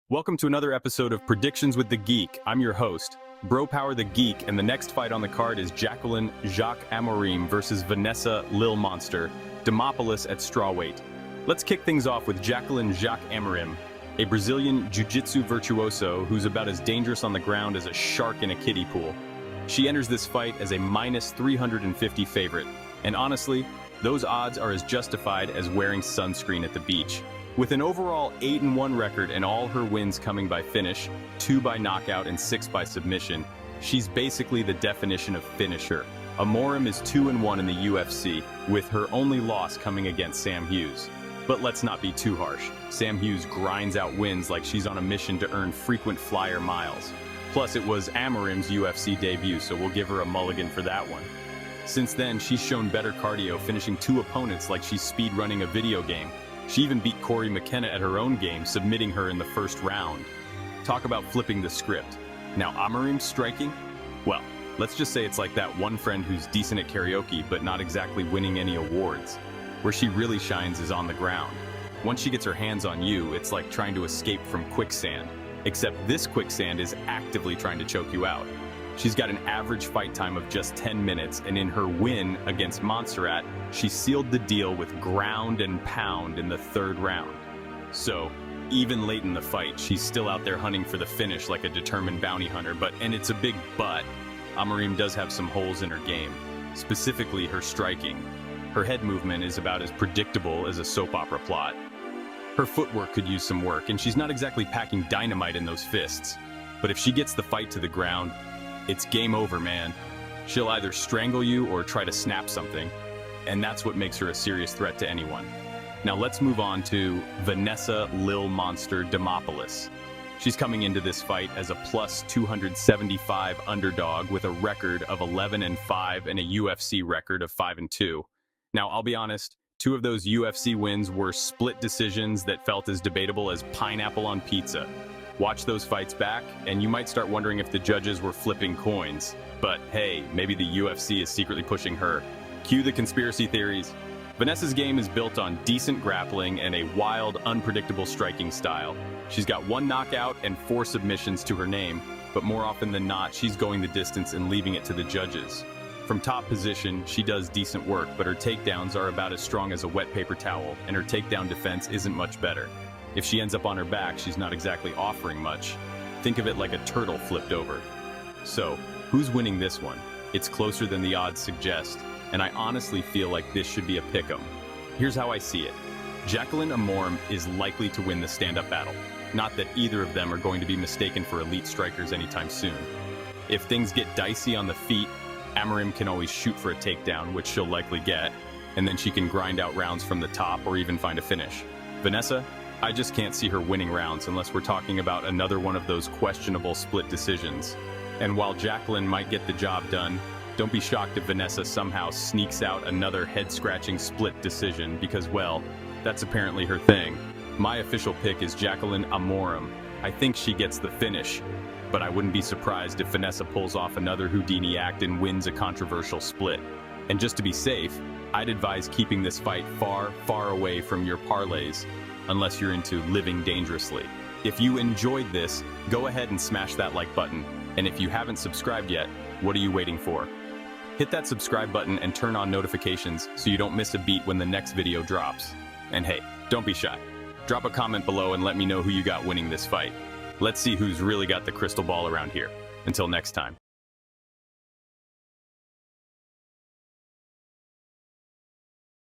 Welcome to another episode of Predictions with the Geek. I'm your host, Bro Power the Geek, and the next fight on the card is Jaqueline Amorim versus Vanessa Lil Monster Demopoulos at strawweight. Let's kick things off with Jaqueline Amorim, a Brazilian jiu-jitsu virtuoso who's about as dangerous on the ground as a shark in a kiddie pool. She enters this fight as a minus 350 favorite, and honestly, those odds are as justified as wearing sunscreen at the beach. With an overall 8-1 record and all her wins coming by finish, 2 by knockout and 6 by submission, she's basically the definition of finisher. Amorim is 2-1 in the UFC, with her only loss coming against Sam Hughes. But let's not be too harsh. Sam Hughes grinds out wins like she's on a mission to earn frequent flyer miles. Plus, it was Amorim's UFC debut, so we'll give her a mulligan for that one. Since then, she's shown better cardio, finishing 2 opponents like she's speedrunning a video game. She even beat Corey McKenna at her own game, submitting her in the first round. Talk about flipping the script. Now, Amorim's striking? Well, let's just say it's like that one friend who's decent at karaoke, but not exactly winning any awards. Where she really shines is on the ground. Once she gets her hands on you, it's like trying to escape from quicksand. Except this quicksand is actively trying to choke you out. She's got an average fight time of just 10 minutes, and in her win against Montserrat, she sealed the deal with ground and pound in the 3rd round. So, even late in the fight, she's still out there hunting for the finish like a determined bounty hunter, and it's a big but, Amorim does have some holes in her game, specifically her striking. Her head movement is about as predictable as a soap opera plot. Her footwork could use some work, and she's not exactly packing dynamite in those fists. But if she gets the fight to the ground, it's game over, man. She'll either strangle you or try to snap something, and that's what makes her a serious threat to anyone. Now let's move on to Vanessa Lil Monster Demopoulos. She's coming into this fight as a plus 275 underdog with a record of 11-5 and a UFC record of 5-2. Now, I'll be honest, 2 of those UFC wins were split decisions that felt as debatable as pineapple on pizza. Watch those fights back, and you might start wondering if the judges were flipping coins. But hey, maybe the UFC is secretly pushing her. Cue the conspiracy theories. Vanessa's game is built on decent grappling and a wild, unpredictable striking style. She's got 1 knockout and 4 submissions to her name, but more often than not, she's going the distance and leaving it to the judges. From top position, she does decent work, but her takedowns are about as strong as a wet paper towel, and her takedown defense isn't much better. If she ends up on her back, she's not exactly offering much. Think of it like a turtle flipped over. So, who's winning this one? It's closer than the odds suggest, and I honestly feel like this should be a pick'em. Here's how I see it. Jaqueline Amorim is likely to win the stand-up battle. Not that either of them are going to be mistaken for elite strikers anytime soon. If things get dicey on the feet, Amorim can always shoot for a takedown, which she'll likely get, and then she can grind out rounds from the top or even find a finish. Vanessa? I just can't see her winning rounds unless we're talking about another one of those questionable split decisions. And while Jaqueline might get the job done, don't be shocked if Vanessa somehow sneaks out another head-scratching split decision because, well, that's apparently her thing. My official pick is Jaqueline Amorim. I think she gets the finish, but I wouldn't be surprised if Vanessa pulls off another Houdini act and wins a controversial split. And just to be safe, I'd advise keeping this fight far, far away from your parlays, unless you're into living dangerously. If you enjoyed this, go ahead and smash that like button. And if you haven't subscribed yet, what are you waiting for? Hit that subscribe button and turn on notifications so you don't miss a beat when the next video drops. And hey, don't be shy. Drop a comment below and let me know who you got winning this fight. Let's see who's really got the crystal ball around here. Until next time.